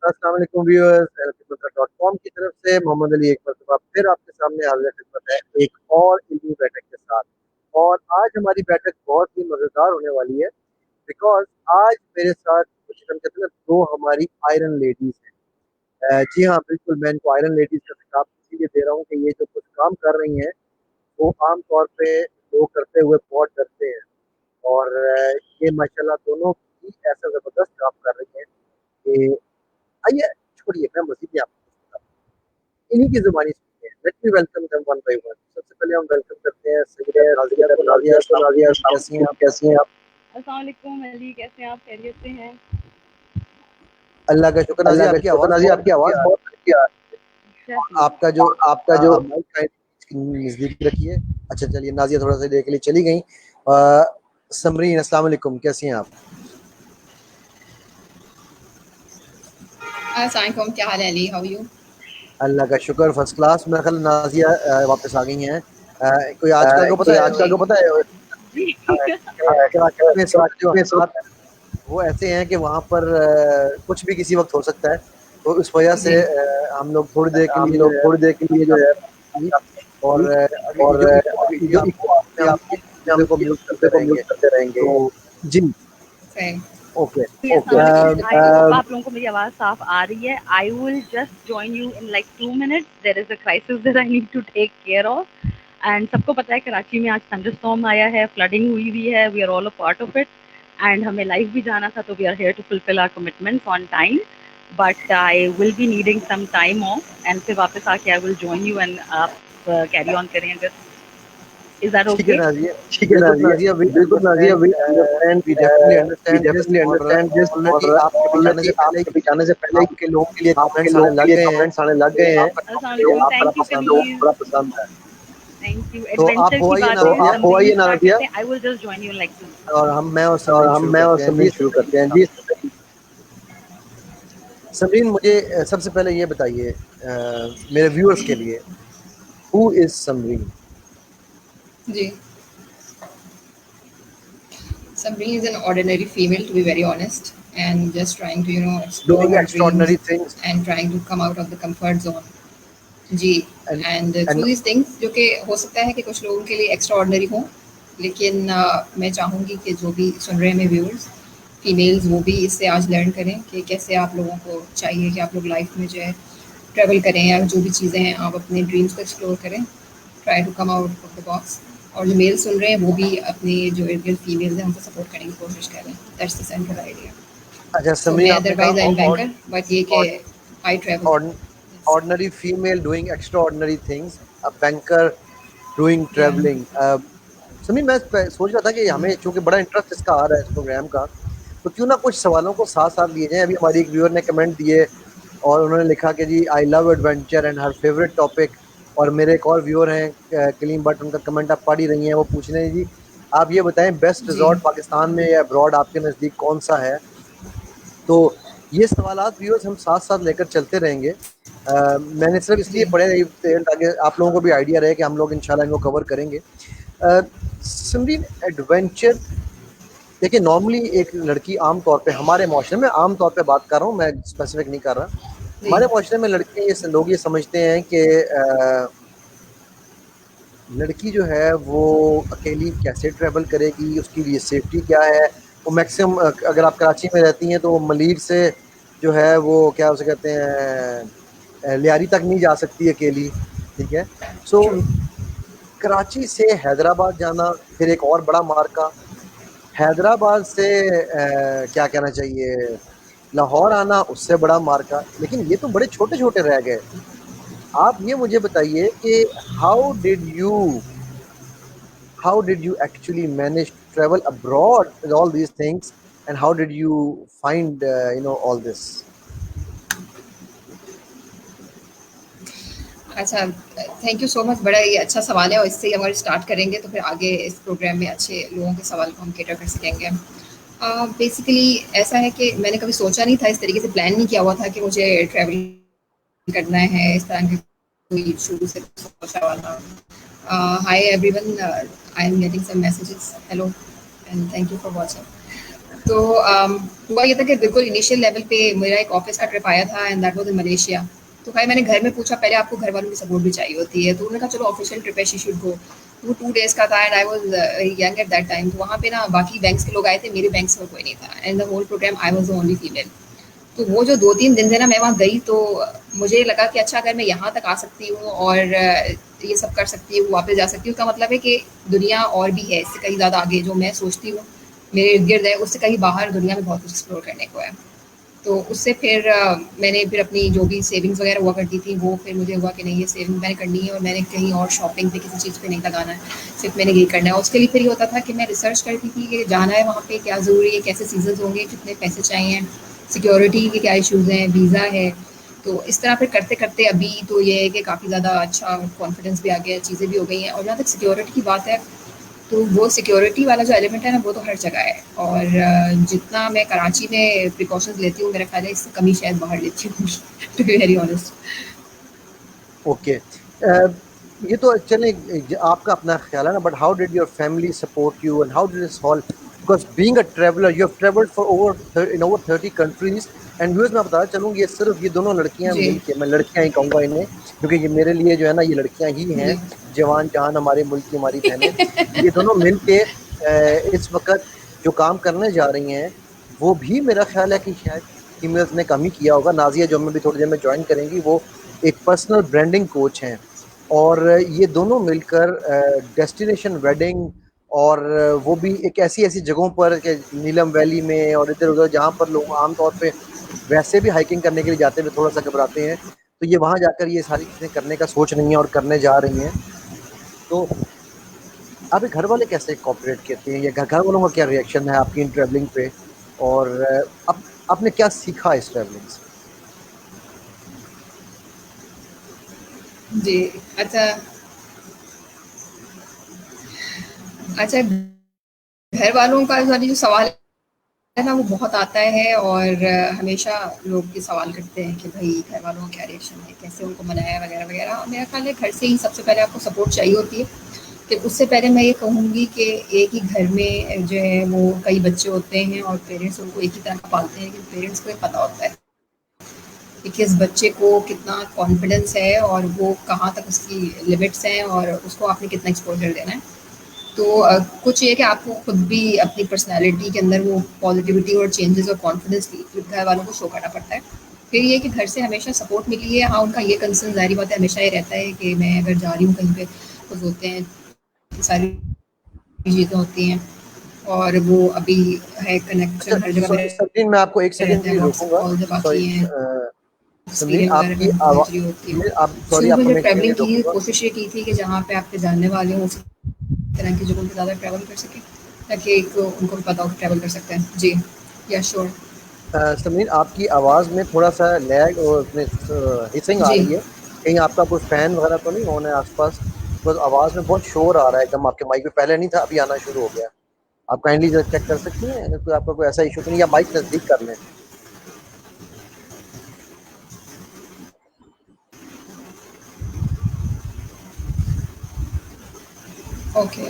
अस्सलाम वालेकुम viewers, alfitmatra.com की तरफ से मोहम्मद अली एक मरतबा फिर आपके सामने हाज़िर खिदमत है एक और इल्मी बैठक के साथ। और आज हमारी बैठक बहुत ही मज़ेदार होने वाली है बिकॉज़ आज मेरे साथ कुछ हम कहते हैं ना 2 हमारी आयरन लेडीज़ हैं। जी हाँ, बिल्कुल मैं इनको आयरन लेडीज़ का खिताब इसीलिए दे रहा हूँ कि ये जो कुछ काम कर रही हैं, वो आम तौर पे लोग करते हुए बहुत डरते हैं और ये माशाल्लाह दोनों ही ऐसा ज़बरदस्त काम कर रही हैं कि आइए छोड़िए मैं मज़ीद नहीं आपको कुछ बताता हूँ। इन्हीं की ज़ुबानी सुनते हैं। Let me welcome them one by one. सबसे पहले हम वेलकम करते हैं सैयदा नाज़िया को। नाज़िया अस्सलाम वालेकुम, कैसी हैं आप? अस्सलाम वालेकुम अली, कैसे हैं आप? खैरियत से हैं? अल्लाह का शुक्र। नाज़िया आपकी आवाज़ बहुत हल्की आ रही अच्छा है। जी। आपका जो माइक का नज़दीक रखिए। अच्छा चलिए नाज़िया थोड़ा-सा देर के लिए चली गईं। समरीन अस्सलाम वालेकुम, कैसी हैं आप? अस्सलाम, क्या हाल है अली? How you? अल्लाह का शुक्र फर्स्ट क्लास। मेरा ख्याल नाज़िया वापस आ गई हैं। कोई आजकल को पता है जी। कराची में इस वक़्त जो हालात वो ऐसे हैं कि वहाँ पर कुछ भी किसी वक़्त हो सकता है। तो इस वजह से जी। हम लोग थोड़ी देर के लिए जो है और अभी जो इको आ रही है आपको उसमें हम चीज़ों को म्यूट करते रहेंगे। तो जी, सही। ओके। अस्सलाम वालेकुम। आप लोगों को मेरी आवाज़ साफ आ रही है? I will just join you in like 2 minutes. There is a crisis that I need to take care of and सबको पता है कराची में आज थंडरस्टॉर्म आया है, फ्लडिंग हुई है, we are all a part of it and हमें लाइव भी जाना था, तो we are here to fulfil our commitments on time. But I will be needing some time off and फिर वापस आके I will join you and आप carry on करें अगर। इज़ दैट ठीक है ओके? नाज़िया। बिल्कुल Nazia, we understand we definitely understand this और ऑलरेडी आपके भी जाने से पहले ही आपके लोगों के लिए कमेंट्स आने लग गए हैं कि आपका अस्सलाम टॉपिक वालेकुम, लोगों को थैंक बड़ा यू पसंद है। कलीज़। Thank you. तो आप एडवेंचर हो की आइए बातें नाज़िया समरीन स्टार्ट करते हैं। आई will just join you like 2 और हम मैं और समरीन शुरू करते हैं। जी समरीन, समरीन मुझे सबसे पहले ये बताइए मेरे व्यूअर्स के लिए हू इज़ समरीन? जी। Samreen is an ordinary female, to be very honest, and just trying to, explore doing her dreams extraordinary things and trying to come out of the comfort zone. जी। And and and through this things, जो कि हो सकता है कि कुछ लोगों के लिए एक्स्ट्रा ऑर्डनरी हो, लेकिन मैं चाहूँगी कि जो भी सुन रहे हैं मेरे व्यूअर्स, फीमेल्स, वो भी इससे आज लर्न करें कि कैसे आप लोगों को चाहिए कि आप लोग लाइफ में जो है ट्रैवल करें, या जो भी चीज़ें हैं आप अपने ड्रीम्स को एक्सप्लोर करें, try to come out of the box. और जो मेल सुन रहे हैं वो भी अपनी जो इर्द गिर्द फीमेल्स हैं उनको सपोर्ट करने की कोशिश करें। That's the central idea. अच्छा सो समरीन मैं आपने कहा otherwise I am banker, but ये कि I travel. ordinary female doing extraordinary things, a banker doing या traveling। समी मैं सोच रहा था कि हमें चूंकि बड़ा इंटरेस्ट इसका आ रहा है इस प्रोग्राम का, तो क्यों ना कुछ सवालों को साथ साथ लिए जाएं। अभी हमारी एक व्यूअर ने कमेंट दिए और उन्होंने लिखा कि जी I love adventure and her favourite topic. और मेरे एक और व्यूअर हैं कलीम भट्ट, उनका कमेंट आप पढ़ ही रही हैं। वो पूछ रहे हैं जी आप ये बताएं बेस्ट जी। रिजॉर्ट पाकिस्तान में या अब्रॉड आपके नज़दीक कौन सा है? तो ये सवालात व्यूअर्स हम साथ-साथ लेकर चलते रहेंगे। मैंने सिर्फ़ इसलिए जी। पढ़े थे ताकि आप लोगों को भी आइडिया रहे कि हम लोग इंशाल्लाह इनको कवर करेंगे। सिमरन एडवेंचर देखिए नॉर्मली एक लड़की आम तौर पे हमारे माशरे में आम तौर पे बात कर रहा हूँ, मैं स्पेसिफिक नहीं कर रहा। जी। हमारे माशरे में लड़के ये लोग ये समझते हैं कि लड़की जो है वो अकेली कैसे ट्रैवल करेगी, उसके लिए सेफ्टी क्या है। वो मैक्सिमम अगर आप कराची में रहती हैं तो वो मलीर से जो है वो क्या उसे कहते हैं लियारी तक नहीं जा सकती अकेली, ठीक है। So true. कराची से हैदराबाद जाना फिर एक और बड़ा मार्का, हैदराबाद से क्या कहना चाहिए लाहौर आना उससे बड़ा मार्का। लेकिन ये तो बड़े छोटे छोटे रह गए। आप ये मुझे बताइए कि how did you how did you actually manage to travel abroad with all these things, and how did you find all this? अच्छा, थैंक यू सो मच। बड़ा ये अच्छा सवाल है और इससे ही अगर स्टार्ट करेंगे तो फिर आगे इस प्रोग्राम में अच्छे लोगों के सवाल को हम कैटर कर सकेंगे। बेसिकली ऐसा है कि मैंने कभी सोचा नहीं था, इस तरीके से प्लान नहीं किया हुआ था कि मुझे ट्रैवल करना है इस तरह के, कोई शुरू से सोचा हुआ था। Hi everyone, I am getting some messages, hello and thank you for watching. तो हुआ ये था कि बिल्कुल इनिशियल लेवल पे मेरा एक ऑफिस का ट्रिप आया था and that was in Malaysia. तो भाई मैंने घर में पूछा, पहले आपको घर वालों की सपोर्ट भी चाहिए होती है, तो उन्होंने कहा चलो ऑफिशियल ट्रिप है, शी शुड गो। वो 2 डेज़ का था and I was young at that time. तो वहाँ पे ना बाकी बैंक्स के लोग आए थे, मेरे बैंक में कोई नहीं था and the whole programme I was the only female. तो वो जो 2-3 दिन थे ना मैं वहाँ गई, तो मुझे लगा कि अच्छा अगर मैं यहाँ तक आ सकती हूँ और ये सब कर सकती हूँ, वापस जा सकती हूँ, इसका मतलब है कि दुनिया और भी है इससे कहीं ज़्यादा आगे, जो मैं सोचती हूँ मेरे इर्द-गिर्द है, उससे कहीं बाहर दुनिया में बहुत कुछ एक्सप्लोर करने को है। तो उससे फिर मैंने फिर अपनी जो भी सेविंग्स वगैरह हुआ करती थी, वो फिर मुझे हुआ कि नहीं, ये सेविंग मैंने करनी है और मैंने कहीं और शॉपिंग पे किसी चीज़ पे नहीं लगाना है, सिर्फ मैंने यही करना है। उसके लिए फिर ये होता था कि मैं रिसर्च करती थी कि जाना है वहाँ पे, क्या ज़रूरी है, कैसे सीज़न्स होंगे, कितने पैसे चाहिए, सिक्योरिटी के क्या इश्यूज़ हैं, वीज़ा है। तो इस तरह फिर करते-करते अभी तो ये है कि काफ़ी ज़्यादा अच्छा कॉन्फिडेंस भी आ गया है, चीज़ें भी हो गई हैं। और जहाँ तक सिक्योरिटी की बात है, तो वो सिक्योरिटी वाला जो एलिमेंट है ना, वो तो हर जगह है और जितना मैं कराची में प्रिकॉशंस लेती हूँ, मेरा ख्याल है इससे कमी शायद बाहर लेती हूँ to be very honest. Okay. ये तो चले आपका अपना ख्याल है ना, but how did your family support you and how did it solve, because being a traveller you have travelled for over 30 countries and viewers, मैं बताना चलूंगी ये सिर्फ ये दोनों लड़कियां जी, मिल के, मैं लड़कियां ही कहूंगा इन्हें क्योंकि ये मेरे लिए जो है ना, ये लड़कियां ही हैं, जी। जवान जहान हमारे मुल्क की हमारी बहनें, ये दोनों मिल के इस वक्त जो काम करने जा रही हैं, वो भी मेरा ख्याल है कि शायद फीमेल्स ने कम ही किया होगा। नाजिया जो हमें भी थोड़ी देर में ज्वाइन करेंगी, वो एक पर्सनल ब्रांडिंग कोच हैं और ये दोनों मिलकर डेस्टिनेशन वेडिंग और वो भी एक ऐसी ऐसी जगहों पर कि नीलम वैली में और इधर उधर जहाँ पर लोग आमतौर पे वैसे भी हाइकिंग करने के लिए जाते हुए थोड़ा सा घबराते हैं, तो ये वहां जाकर ये सारी चीजें करने का सोच रही हैं और करने जा रही हैं। तो आपके घर वाले कैसे कॉपरेट करते हैं या घर वालों का क्या रिएक्शन है आपकी इन ट्रैवलिंग पे, और अब आपने क्या सीखा इस ट्रैवलिंग से? जी, अच्छा अच्छा घर वालों का वाली जो सवाल है ना, वो बहुत आता है और हमेशा लोग ये सवाल करते हैं कि भाई घर वालों का क्या रिएक्शन है, कैसे उनको मनाया वगैरह वगैरह। मेरा ख्याल है घर से ही सबसे पहले आपको सपोर्ट चाहिए होती है। कि उससे पहले मैं ये कहूँगी कि एक ही घर में जो है वो कई बच्चे होते हैं और पेरेंट्स उनको एक ही तरह का पालते हैं, लेकिन पेरेंट्स को ये पता होता है कि किस बच्चे को कितना कॉन्फिडेंस है और वो कहाँ तक उसकी लिमिट्स हैं और उसको आपने कितना एक्सपोजर देना है। तो कुछ ये है कि आपको खुद भी अपनी पर्सनैलिटी के अंदर वो पॉजिटिविटी और चेंजेस और कॉन्फिडेंस घर वालों को शो करना पड़ता है। फिर ये कि घर से हमेशा सपोर्ट मिली है। हाँ, उनका ये कंसर्न ज़ाहिर बात है हमेशा ये रहता है कि मैं अगर जा रही हूँ कहीं पे, कुछ होते हैं, सारी चीज़ें होती हैं और वो अभी है अच्छा, कनेक्शन हर जगह पे सचिन मैं आपको एक सेकंड रहता के है, लिए व्हाट्सएप रोकूंगा। कॉल जब सॉरी आती हैं, समीर, एक्सपीरियंस वगैरह आपकी करनी आवाज, पहुँच रही होती है। समीर आप, सॉरी शुरू में आपको जब मैं एक सेकंड के ट्रैवलिंग लिए की रोकूंगा। कोशिश ये की थी कि जहाँ पे आपके जानने वाले हों, उस तरह की जगहों पे ज़्यादा ट्रैवल कर सकें, ताकि एक उनको भी पता हो कि ट्रैवल कर सकते हैं। जी, या श्योर। समीर, आपकी आवाज में थोड़ा सा लैग और उसमें हिसिंग आ जी, रही है, कहीं आपका कोई फैन वगैरह तो नहीं होना है आसपास? बस आवाज में बहुत शोर आ रहा है एकदम, आपके माइक पे पहले नहीं था, अभी आना शुरू हो गया। आप काइंडली जरा चेक कर सकती हैं अगर कोई आपका कोई ऐसा इशू तो नहीं, या माइक नजदीक कर लें। ओके।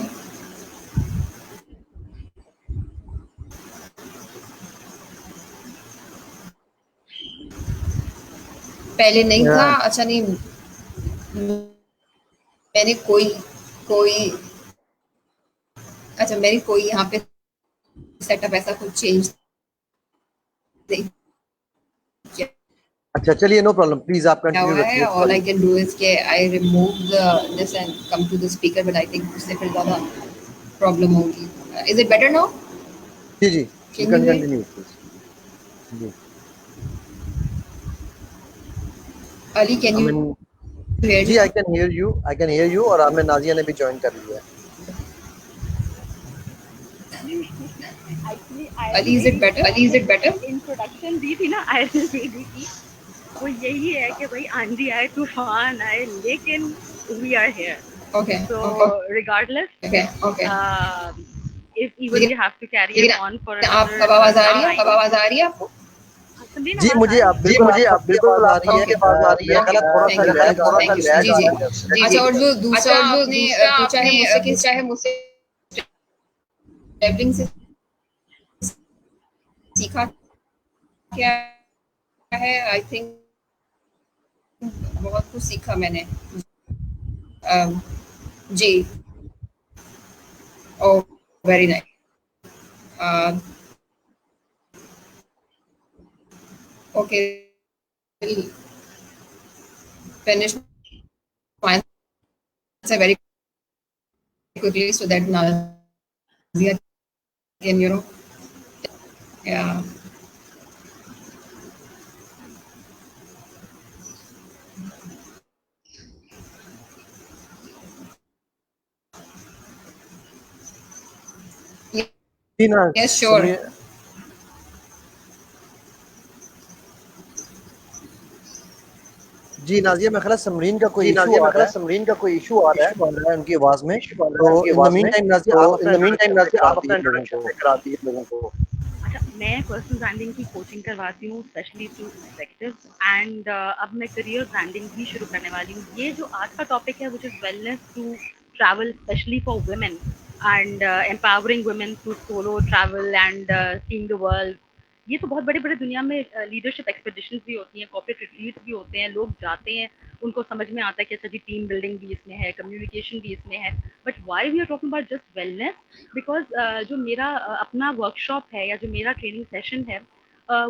पहले नहीं था, अच्छा नहीं, मैंने कोई कोई अच्छा मैंने कोई यहाँ पे सेटअप ऐसा कुछ चेंज नहीं अच्छा चलिए, नो प्रॉब्लम, प्लीज आप किया कंटिन्यू हुआ है। रखिए all call. I can do is कि I remove this and come to the speaker, but I think उससे फिर ज़्यादा प्रॉब्लम होगी। Is it better now? जी जी, you can you can hear? Continue please. जी, Ali, can I you mean, hear जी me? I can hear you, I can hear you, और हमें नाजिया ने भी ज्वाइन कर लिया है। Actually Ali, iron is it baby better? की अली, इज़ जो इट बेटर? इंट्रोडक्शन दी थी ना आयरन बेबी की, वो यही है कि भाई आंधी आए तूफान आए लेकिन we are here. Okay, So okay, regardless, okay, okay. if even लेकिन we have to carry it लेकिन on for आप another अब आवाज़ आ रही है? अब 9 आवाज़ आ रही है आपको? संदीप जी, आवाज आ मुझे रही आप है. जी, बिल्कुल, मुझे आप आप सबकी बिल्कुल आवाज आ आप रही है। सबकी आवाज़ आ रही है। मेरा ख्याल है थोड़ा सा थैंक यू, लैग आ थैंक रहा यू, है। जी, जी। अच्छा, और जो जी दूसरा आपने पूछा है मुझसे कि ट्रैवलिंग से सीखा क्या है, आई थिंक बहुत कुछ सीखा मैंने। जी, oh very nice. Okay, finish my answer very quickly so that Nazia can, yeah. जी ना, Yes, sure. जी नाज़िया, मेरे ख्याल है समरीन का कोई जी इशू नाज़िया, आ मेरे रहा ख्याल है है, समरीन का कोई इशू आ रहा उनकी आवाज़ में। तो है उनकी इन द आवाज़ मीन में। टाइम नाज़िया, तो आप अपना in the mean time introduction से नाज़िया करा आप अपना दीजिए लोगों इंट्रोडक्शन को। से करा दीजिए लोगों को। अच्छा, मैं पर्सनल ब्रांडिंग की कोचिंग करवाती हूँ स्पेशली टू एग्जीक्यूटिव्स एंड अब मैं करियर ब्रांडिंग भी शुरू करने वाली हूँ। ये जो आज का टॉपिक है, which is wellness to travel specially for women and empowering women to solo travel and seeing the world. ये तो बहुत बड़े-बड़े दुनिया में लीडरशिप एक्सपीडिशंस भी होती हैं, कॉर्पोरेट रिट्रीट्स भी होते हैं, लोग जाते हैं, उनको समझ में आता है कि अच्छा जी टीम बिल्डिंग भी इसमें है, कम्युनिकेशन भी इसमें है। But why we are talking about just wellness? Because जो मेरा अपना वर्कशॉप है या जो मेरा ट्रेनिंग सेशन है,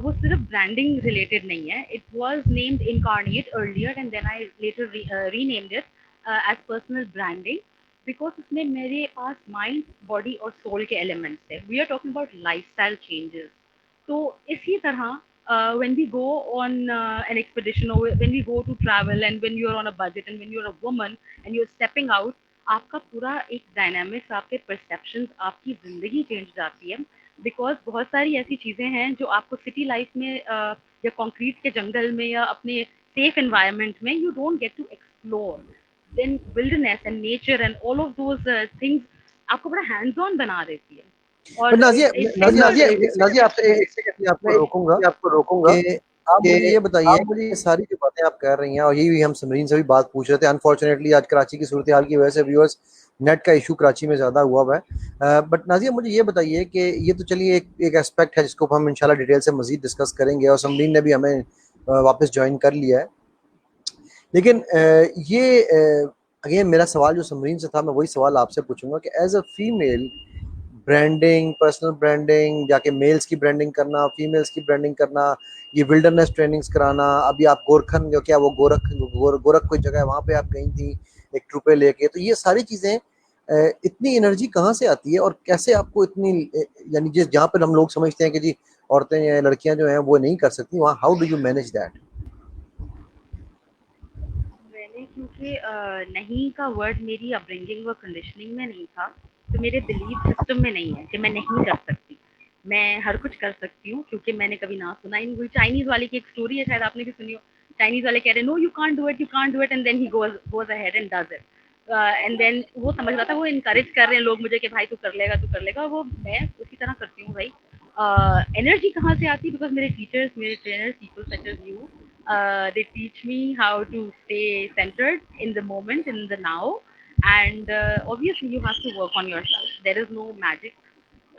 वो सिर्फ ब्रांडिंग रिलेटेड नहीं है। It was named incarnate earlier and then I later renamed it as personal branding because उसमें मेरे पास माइंड, बॉडी और सोल के एलिमेंट्स हैं। We are talking about lifestyle changes. तो इसी तरह when we go on an expedition or when we go to travel and when you're on a budget and when you're a woman and you're stepping out, आपका पूरा एक dynamics, आपके perceptions, आपकी ज़िंदगी change जाती है बिकॉज़ बहुत सारी ऐसी चीज़ें हैं जो आपको सिटी लाइफ में या कंक्रीट के जंगल में या अपने सेफ एनवायरनमेंट में you don't get to explore. Then wilderness and nature and all of those things आपको बड़ा हैंड्स ऑन बना देती है। बट और नाज़िया इट नाज़िया सेंटर्स आपसे नाज़िया आपसे एक मैं आपको सेकंड रोकूँगा मैं आपको रोकूँगा कि आप कि मुझे ये बताइए आप मुझे कि ये सारी जो बातें आप कर रही हैं और यही हम समरीन से भी बात पूछ रहे थे। अनफॉर्चुनेटली आज कराची की सूरत हाल की वजह से व्यूअर्स नेट का इशू कराची में ज़्यादा हुआ हुआ है। बट नाज़िया मुझे ये बताइए कि ये तो चलिए एक एस्पेक्ट है जिसको हम इंशाल्लाह डिटेल से मज़ीद डिस्कस करेंगे और समरीन ने भी हमें वापस ज्वाइन कर लिया है। लेकिन ये अगेन मेरा सवाल जो समरीन से था, मैं वही सवाल आपसे पूछूंगा कि as a female branding, personal branding, जाके मेल्स की ब्रांडिंग करना, फीमेल्स की ब्रांडिंग करना, ये विल्डरनेस ट्रेनिंग्स कराना, अभी आप गोरखन जो क्या वो गोरख कोई जगह है वहाँ पे आप गई थी एक ट्रुपे लेके, तो ये सारी चीज़ें इतनी एनर्जी कहाँ से आती है और कैसे आपको इतनी यानी जिस जहाँ पर हम लोग समझते हैं कि जी औरतें या लड़कियां जो हैं वो नहीं कर सकती, वहाँ how do you manage that? मैंने क्योंकि नहीं का वर्ड मेरी अपब्रिंगिंग व कंडीशनिंग में नहीं था, तो मेरे बिलीफ सिस्टम में नहीं है कि मैं नहीं कर सकती। मैं हर कुछ कर सकती हूँ क्योंकि मैंने कभी ना सुना ही नहीं। वही चाइनीज़ वाले की एक स्टोरी है, शायद आपने भी सुनी हो। चाइनीज़ वाले कह रहे हैं, "no you can't do it, you can't do it" and then he goes ahead and does it. And then वो समझ रहा था, वो एनकरेज कर रहे हैं लोग मुझे कि भाई तू कर लेगा, तू कर लेगा। वो मैं उसी तरह करती हूँ भाई। एनर्जी कहाँ से आती है? बिकॉज़ मेरे टीचर्स, मेरे trainers, people such as you, they teach me how to stay centered in the moment, in the now, and obviously you have to work on yourself. There is no magic,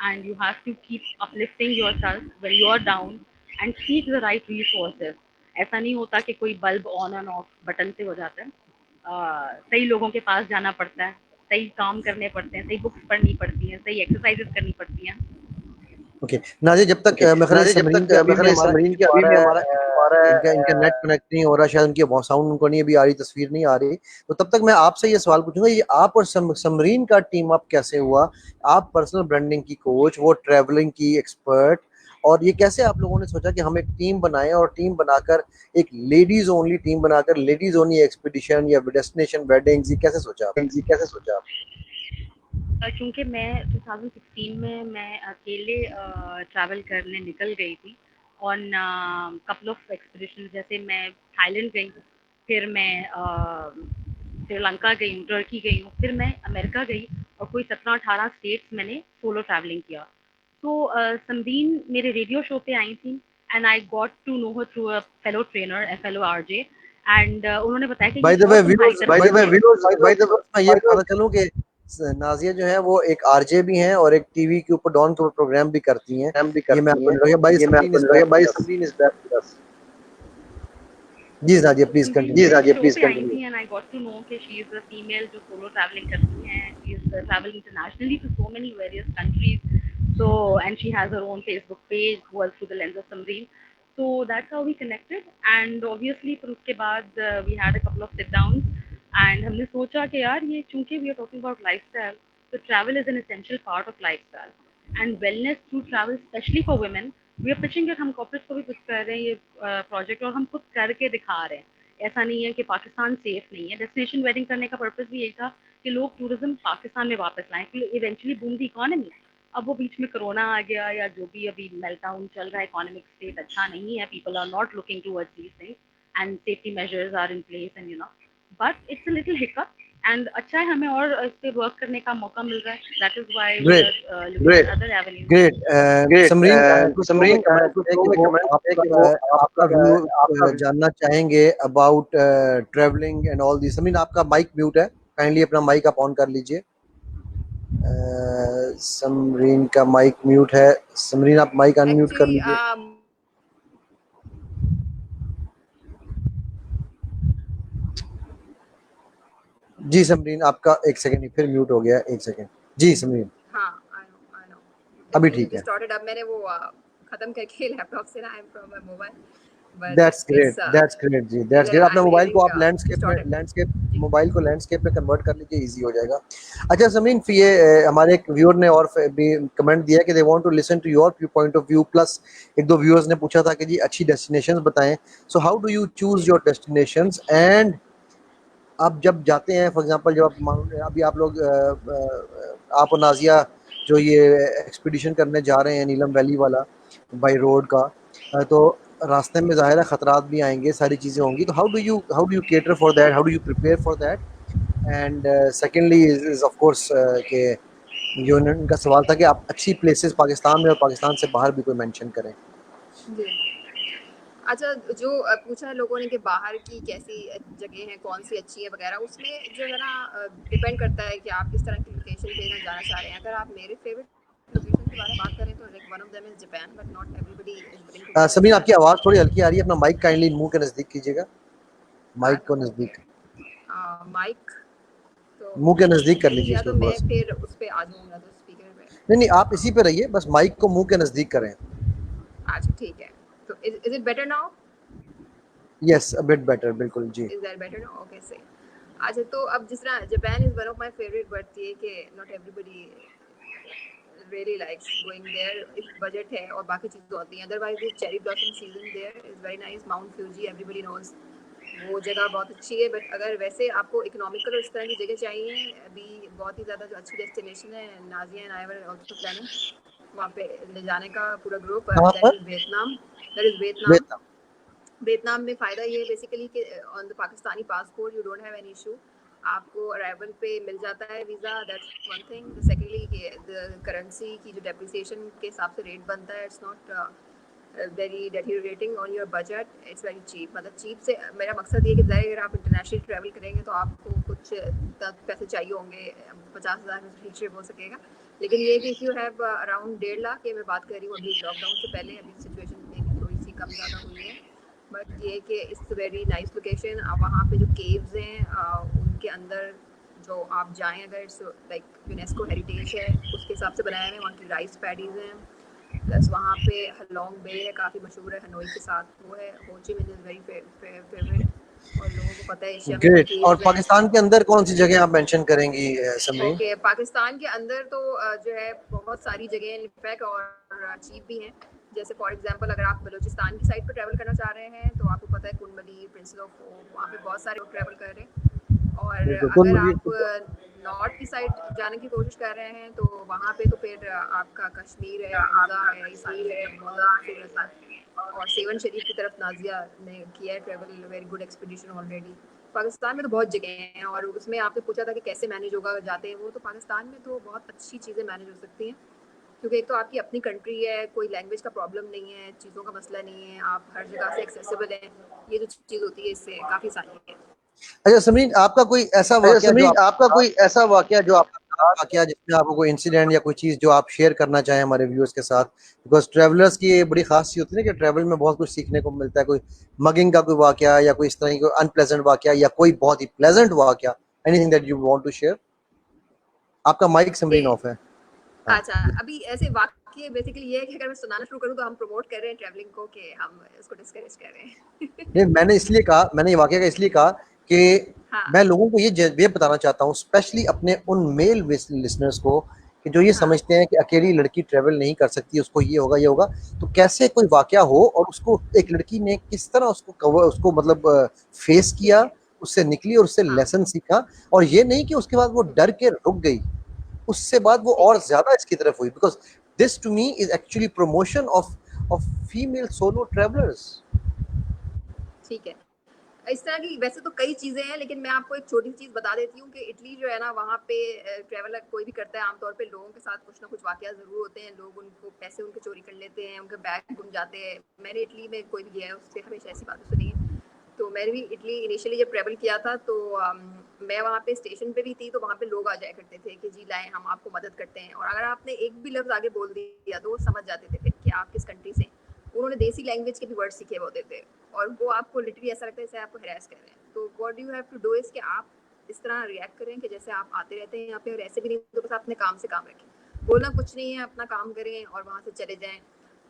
and you have to keep uplifting yourself when you are down and seek the right resources. ऐसा नहीं होता कि कोई bulb on end off button से हो जाता है। सही लोगों के पास जाना पड़ता है, सही काम करने पड़ते हैं, सही बुक्स पढ़नी पड़ती हैं, सही एक्सरसाइजेस करनी पड़ती हैं। ओके नाज़िया, जब तक मैं ख्याल है नाज़िया, जब समरीन तक के अभी मैं भी ख्याल है हमारा समरीन के इशू आ अभी भी रहा है, हमारा इशू आ रहा इनका इनका नेट है। कनेक्ट नहीं हो रहा, शायद उनकी साउंड उनको नहीं अभी आ रही, तस्वीर नहीं आ रही। तो तब तक मैं आपसे ये सवाल पूछूंगा, ये आप और समरीन का टीम अप कैसे हुआ? आप पर्सनल ब्रांडिंग की कोच, वो ट्रैवलिंग की एक्सपर्ट, और ये कैसे आप लोगों ने सोचा कि हम एक टीम बनाएं और टीम बनाकर एक लेडीज ओनली टीम बनाकर लेडीज ओनली एक्सपीडिशन या डेस्टिनेशन वेडिंग्स, ये कैसे सोचा आपने? जी, कैसे सोचा आपने? क्योंकि मैं 2016 में मैं अकेले ट्रैवल करने निकल गई थी ऑन कपल ऑफ एक्सपीडिशन। जैसे मैं थाईलैंड गई, फिर मैं श्रीलंका गई हूँ, टर्की गई हूँ, फिर मैं अमेरिका गई और कोई 17-18 स्टेट्स मैंने सोलो ट्रैवलिंग किया। तो समरीन मेरे रेडियो शो पे आई थी and I got to know her through a fellow trainer, a fellow RJ, and उन्होंने बताया कि बाय ये द वे और तुम्हारी व्यूअर्स, तरह मैं ये बताना चलूं कि नाजिया जो है वो एक आरजे भी हैं और एक टीवी के ऊपर डॉन के ऊपर प्रोग्राम भी करती हैं। ये मैं आपको लगा भाई Samreen is back with us. Sabine is back with us. जी नाजिया प्लीज जी, कंटिन्यू। जी नाजिया शो प्लीज पे आई कंटिन्यू। थी and I got to know कि शी इज अ फीमेल जो सोलो ट्रैवलिंग करती हैं। She is travelling internationally to so many various countries, so and she has her own Facebook page was through the lens of Samreen. So that's how we connected and obviously फिर उसके बाद we had a couple of sit down and हमने सोचा कि यार ये चूंकि we are talking about lifestyle, तो travel is an essential part of lifestyle and wellness through travel specially for women. We are pitching it, हम corporates को भी पिच कर रहे हैं ये प्रोजेक्ट और हम खुद करके दिखा रहे हैं। ऐसा नहीं है कि पाकिस्तान सेफ नहीं है। डेस्टिनेशन वेडिंग करने का पर्पस भी यही था कि लोग टूरिज्म पाकिस्तान में वापस लाएं, क्योंकि इवेंचुअली बूम दी इकोनॉमी। अब वो बीच में कोरोना आ गया या जो भी अभी मेल्टडाउन चल रहा है, इकोनॉमिक स्टेट अच्छा नहीं है, people are not looking towards these things and safety measures are in place and but it's a little hiccup and अच्छा है हमें और इस पे वर्क करने का मौका मिल रहा है। That is why we are looking at other avenues. Great Samreen कुछ लोगों Sabine, ने कमेंट कुछ किया लोगों कि ने वो कमेंट किया कि वो आपका व्यू आपका जानना चाहेंगे about travelling and all this. Samreen आपका माइक म्यूट है, काइंडली अपना माइक आप ऑन कर लीजिए। समरीन का माइक म्यूट है। समरीन आप माइक अनम्यूट कर एक्चुअली लीजिए। जी समरीन आपका एक सेकंड फिर म्यूट हो गया, एक सेकंड। जी समरीन हाँ, आई नो अभी इट्स ठीक है। डिस्टॉर्टेड। अब मैंने वो खत्म करके लैपटॉप से ना, I am from my mobile, but that's it's great जी, दैट्स ग्रेट। अपने आई एम मोबाइल को हियरिंग आप लैंडस्केप में डिस्टॉर्टेड। जी। मोबाइल को लैंडस्केप में कन्वर्ट कर लीजिए, इजी हो जाएगा। अच्छा समरीन फिर ये हमारे एक व्यूअर ने और भी कमेंट दिया कि they want to listen to your point of view, plus एक दो व्यूअर्स ने पूछा था कि जी अच्छी डेस्टिनेशंस बताएं। So how do you choose your destinations and आप जब जाते हैं फॉर एग्जांपल जब आप अभी आप लोग आप और नाजिया जो ये एक्सपीडिशन करने जा रहे हैं नीलम वैली वाला बाय रोड का, तो रास्ते में ज़ाहिर है ख़तरात भी आएंगे, सारी चीज़ें होंगी, तो how do you cater for that, how do you prepare for that. And secondly is of course कि जो उनका सवाल था कि आप अच्छी प्लेसेस पाकिस्तान में और पाकिस्तान से बाहर भी कोई मेंशन करें। जी। अच्छा, जो पूछा लोगों ने कि बाहर की कैसी जगह है, कौन सी अच्छी है वगैरह, उसमें जो है ना डिपेंड करता है कि आप किस तरह की लोकेशन पे ना जाना चाह रहे हैं। अगर आप मेरे फेवरेट लोकेशन के बारे में बात करें तो like one of them is Japan, but not everybody is willing to go to Sameer आपकी जापान। आवाज़ थोड़ी हल्की आ रही है, अपना माइक काइंडली मुंह के नज़दीक कीजिएगा, माइक को नज़दीक, माइक तो मुंह के नज़दीक कर नहीं, लीजिए या इसको तो थोड़ा मैं सा। फिर उस पे आ जाऊंगा तो स्पीकर पे। नहीं नहीं आप इसी पे रहिए, बस माइक को मुंह के नज़दीक करें। अच्छा ठीक है, तो is it better now? Yes a bit better, बिल्कुल जी। Is that better now? Okay सही। अच्छा, तो अब जिस तरह Japan is one of my favourite, but ये कि not everybody really likes going there if budget है और बाकी चीज़ें होती हैं। Otherwise the cherry blossom season there is very nice. Mount Fuji everybody knows, वो जगह बहुत अच्छी है। बट अगर वैसे आपको इकोनॉमिकल और इस तरह की जगह चाहिए, अभी बहुत ही ज़्यादा जो अच्छी डेस्टिनेशन है, Nazia and I were also planning वहाँ पे ले जाने का पूरा ग्रुप, कहाँ दैट पर? Is Vietnam. That is Vietnam. Vietnam. Vietnam में फ़ायदा ये है बेसिकली कि on the Pakistani passport you don't have any issue, आपको अराइवल पे मिल जाता है visa, that's one thing. Secondly कि द करेंसी की जो डेप्रिसिएशन के हिसाब से रेट बनता है, it's not very deteriorating on your budget, it's very cheap. मतलब चीप से मेरा मकसद ये कि अगर आप इंटरनेशनल ट्रैवल करेंगे तो आपको कुछ पैसे चाहिए होंगे, 50,000 में फ्री ट्रिप हो सकेगा। लेकिन ये कि if you have around 1.5 lakh की मैं बात कर रही हूँ अभी लॉकडाउन से पहले, अभी सिचुएशन थोड़ी सी कम ज़्यादा हुई है, बट ये कि इट्स वेरी नाइस लोकेशन। वहाँ पे जो केव्स हैं उनके अंदर जो आप जाएं, अगर इट्स लाइक यूनेस्को हेरिटेज है उसके हिसाब से बनाया है। वहाँ की राइस पैडीज़ हैं, प्लस वहाँ पे हलोंग बे है, काफ़ी मशहूर है हनोई के साथ, वो है। हो Chi Minh is very favourite और लोगों को पता है एशिया में ग्रेट। और केव्स हैं। पाकिस्तान के अंदर कौन सी जगह आप मेंशन करेंगी समरीन? ओके, पाकिस्तान के अंदर तो जो है बहुत सारी जगह हैं इनफैक्ट, और चीप भी हैं। जैसे फॉर एग्जांपल अगर आप बलूचिस्तान की साइड पर ट्रैवल करना चाह रहे हैं तो आपको पता है कुनमली, प्रिंसिपल ऑफ होप, वहाँ पे बहुत सारे लोग ट्रैवल कर रहे हैं। और बिल्कुल अगर कुल आप नॉर्थ की साइड जाने की कोशिश कर रहे हैं तो वहाँ पे तो फिर आपका कश्मीर है, हमजा है, ये सारी जगह बहुत खूबसूरत है। और सेवन शरीफ की तरफ नाजिया ने किया है travel, very good expedition already. Pakistan में तो बहुत जगह हैं, और उसमें आपने पूछा था कि कैसे मैनेज होगा अगर जाते हैं वो, तो पाकिस्तान में तो बहुत अच्छी चीज़ें मैनेज हो सकती हैं, क्योंकि एक तो आपकी अपनी कंट्री है, कोई लैंग्वेज का प्रॉब्लम नहीं है, चीज़ों का मसला नहीं है, आप हर जगह से एक्सेसिबल हैं। ये जो चीज़ होती है इससे काफ़ी सारी है। अच्छा समरीन आपका कोई ऐसा अच्छा वाकया जो समीर आप आपका कोई ऐसा वाकया जो आप वाकया जिसमें आपको कोई इंसिडेंट या कोई चीज़ जो आप शेयर करना चाहें हमारे व्यूअर्स के साथ? बिकॉज़ ट्रैवलर्स की ये बड़ी ख़ास चीज़ होती है ना कि ट्रैवल में बहुत कुछ सीखने को मिलता है। कोई मगिंग का कोई वाकया या कोई इस तरह की कोई अनप्लेज़ेंट वाकया या कोई बहुत ही प्लेज़ेंट वाकया, anything that you want to share? आपका माइक समरीन ऑफ है। हाँ। अच्छा, अभी ऐसे वाक़ये बेसिकली ये है कि अगर मैं सुनाना शुरू करूँ तो हम प्रमोट कर रहे हैं ट्रैवलिंग को कि हम उसको डिस्करेज कर रहे हैं। नहीं, मैंने ये वाकया का इसलिए कहा कि हाँ, मैं लोगों को ये बताना चाहता हूँ, स्पेशली अपने उन मेल लिसनर्स को, कि जो ये हाँ, समझते हैं कि अकेली लड़की ट्रैवल नहीं कर सकती, उसको ये होगा, तो कैसे कोई वाकया हो और उसको एक लड़की ने किस तरह उसको मतलब फेस ठीक किया, है। उससे निकली और उससे हाँ, लेसन सीखा, और ये नहीं कि उसके बाद वो हुँ, डर के रुक गई, उससे बाद वो ठीक और है, ज्यादा इसकी तरफ हुई, because this to me is actually promotion of female solo travellers. ठीक है। इस तरह की वैसे तो कई चीज़ें हैं, लेकिन मैं आपको एक छोटी-सी चीज़ बता देती हूँ कि इटली जो है ना, वहाँ पे ट्रैवल कोई भी करता है, आमतौर पे लोगों के साथ कुछ ना कुछ वाक़या ज़रूर होते हैं। लोग उनको पैसे उनके चोरी कर लेते हैं, उनके बैग गुम जाते हैं। मैंने इटली में कोई भी गया है, उससे हमेशा ऐसी बातें सुनी हैं। तो मैंने भी इटली इनिशियली जब ट्रैवल किया था तो मैं वहाँ पे स्टेशन पे भी थी, तो वहाँ पे लोग आ जाया करते थे कि जी लाएँ, हम आपको मदद करते हैं। और अगर आपने एक भी लफ्ज़ आगे बोल दिया तो वो समझ जाते थे फिर कि आप किस कंट्री से हैं। उन्होंने देसी लैंग्वेज के भी वर्ड सीखे होते थे और वो आपको लिटरली ऐसा लगता है जैसे आपको हैरेस कर रहे हैं। तो what you have to do is कि आप इस तरह रिएक्ट करें कि जैसे आप आते रहते हैं यहाँ पे, और ऐसे भी नहीं तो बस अपने काम से काम रखें। बोलना कुछ नहीं है, अपना काम करें और वहाँ से चले जाएँ।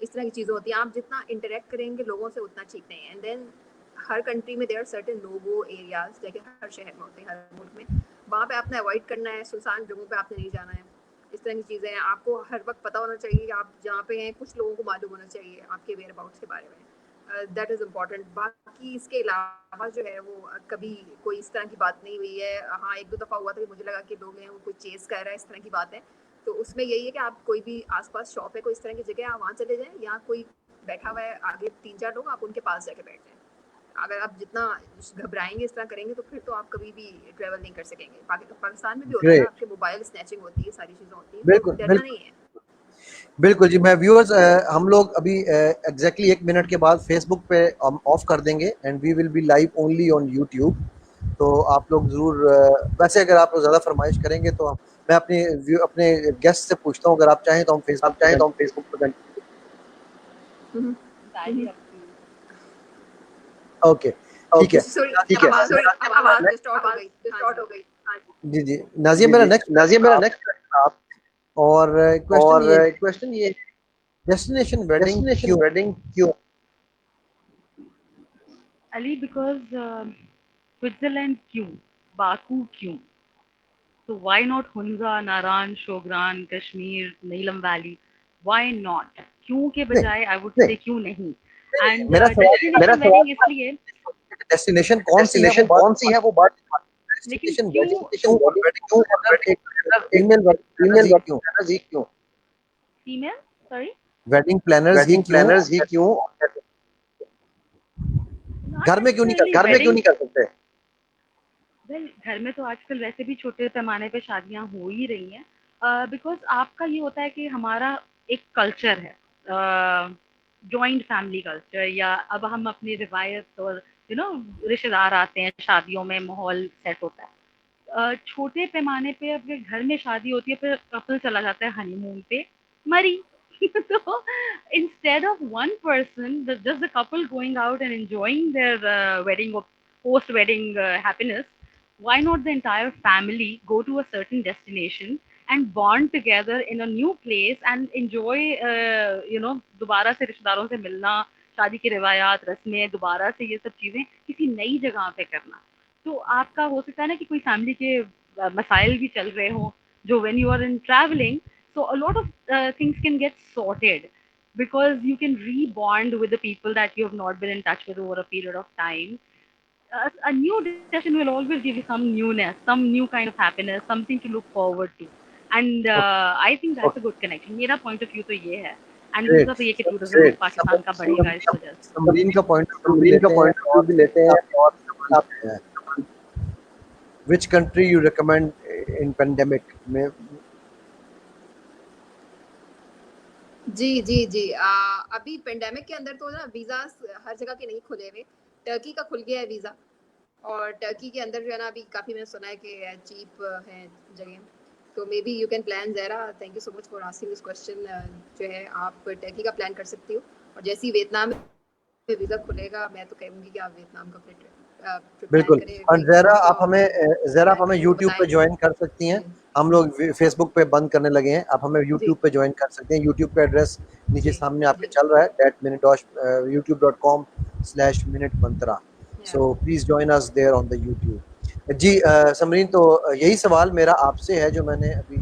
इस तरह की चीज़ें होती हैं। आप जितना इंटरैक्ट करेंगे लोगों से उतना ठीक नहीं है। एंड देन हर कंट्री में there are certain no go areas, जैसे हर शहर में होते हैं, हर मुल्क में। वहाँ पे आपने अवॉइड करना है, सुनसान जगहों पे आपने नहीं जाना है। इस तरह की चीज़ें हैं। आपको हर वक्त पता होना चाहिए कि आप जहाँ पे हैं, कुछ लोगों को मालूम होना चाहिए आपके वेयर अबाउट्स के बारे में। That is important. बाकी इसके अलावा जो है वो कभी कोई इस तरह की बात नहीं हुई है। हाँ, एक दो दफ़ा हुआ था कि मुझे लगा कि लोग हैं वो कोई चेज़ कर रहा है, इस तरह की बात है। तो उसमें यही है कि आप कोई भी आस-पास शॉप है, कोई इस तरह की जगह है, आप वहाँ चले जाएँ, या कोई बैठा हुआ है आगे 3-4 लोग, आप उनके पास जाके बैठ जाएँ। अगर आप जितना घबराएँगे, इस तरह करेंगे, तो फिर तो आप कभी भी ट्रैवल नहीं कर सकेंगे। पाकिस्तान में भी होता है, ग्रेट। आपके मोबाइल स्नैचिंग होती है, सारी चीज़ें होती हैं, तो बिल्कुल, डरना बिल्कुल। नहीं है। बिल्कुल जी, मैं व्यूअर्स हम लोग अभी एग्जैक्टली 1 मिनट के बाद फेसबुक पे हम ऑफ कर देंगे and we will be live only on YouTube. तो आप लोग ज़रूर वैसे अगर आप लोग ज़्यादा फरमाइश करेंगे तो मैं अपने गेस्ट से पूछता हूँ, अगर आप चाहें तो हम फेसबुक पे continue. Hmm, hmm. entirely up to you. Okay, ठीक है। सॉरी, ठीक है। आवाज़ डिस्टॉर्ट हो गई। हाँ जी। हाँ जी, जी। नाज़िया, जी, मेरा जी। नेक्स्ट नाज़िया, मेरा आप नेक्स्ट क्वेश्चन आप और क्वेश्चन और ये है, क्वेश्चन ये डेस्टिनेशन वेडिंग डेस्टिनेशन क्यों? वेडिंग क्यों? Ali, because Switzerland क्यों? बाकू क्यों? So why not Hunza, Naran, Shogran, Kashmir, Neelam Valley? Why not? क्यों के नहीं, बजाय I would say क्यों नहीं? And मेरा सवाल destination wedding इसलिए, डेस्टिनेशन कौन-सी है वो डेस्टिनेशन बात, कौन-सी है वो बात लेकिन डेस्टिनेशन वेडिंग क्यों क्यों, और वेडिंग क्यों, और प्लानर एक वेडिंग एक फीमेल वेडिंग प्लानर्स फीमेल ही क्यों? प्लानर्स ही क्यों? female? Sorry, वेडिंग प्लानर्स ही वेडिंग क्यों? प्लानर्स ही क्यों? not घर में क्यों नहीं कर necessarily घर में क्यों wedding. नहीं कर सकते? वेल घर में तो आजकल वैसे भी छोटे पैमाने पे शादियां हो ही रही हैं, बिकॉज आपका ये होता है कि हमारा एक कल्चर है, जॉइंट फैमिली कल्चर, या अब हम अपनी रिवायत और रिश्तेदार आते हैं शादियों में, माहौल सेट होता है। छोटे पैमाने पे अब घर में शादी होती है, फिर कपल चला जाता है हनीमून पे, मरी। तो instead of one person, just the couple going out and enjoying their wedding, post wedding happiness, why not the entire family go to a certain destination and bond together in a new place and enjoy, दोबारा से रिश्तेदारों से मिलना, शादी की रिवायात, रस्में, दोबारा से ये सब चीजें किसी नई जगह पे करना। तो आपका हो सकता है ना कि कोई फैमिली के मसाइल भी चल रहे हो, जो when you are in travelling, so a lot of things can get sorted because you can rebond with the people that you have not been in touch with over a period of time. A new destination will always give you some newness, some new kind of happiness, something to look forward to. And I think that's a good connection. मेरा point of view तो ये है, and great. दूसरा तो ये कि tourism Pakistan का बढ़ेगा इस वजह से। समरीन का पॉइंट ऑफ व्यू भी समरीन का लेते हैं, पॉइंट ऑफ व्यू और भी लेते हैं, और आप which country you recommend in pandemic में? जी, जी, जी। अभी पेंडेमिक के अंदर तो ना वीज़ास हर जगह के नहीं खुले हुए। टर्की का खुल गया है वीज़ा, और टर्की के अंदर जो है ना, अभी काफ़ी मैंने सुना है कि चीप है जगह। तो maybe you can plan Zahra, thank you so much for asking this question. जो है आप टर्की का प्लान कर सकती हो, और जैसे ही वियतनाम में वीज़ा खुलेगा मैं तो कहूँगी कि आप वियतनाम का ट्रिप प्लान बिल्कुल। करें। और ज़हरा आप हमें मेरे को यूट्यूब पे बताएं। ज्वाइन कर सकती हैं। हम लोग फेसबुक पे बंद करने लगे हैं, आप हमें जी यूट्यूब पे ज्वाइन कर सकते हैं। यूट्यूब का एड्रेस नीचे जी सामने आपके जी चल रहा है, youtube.com/minute mantra। So please join us there on the YouTube. जी समरीन, तो यही सवाल मेरा आपसे है जो मैंने अभी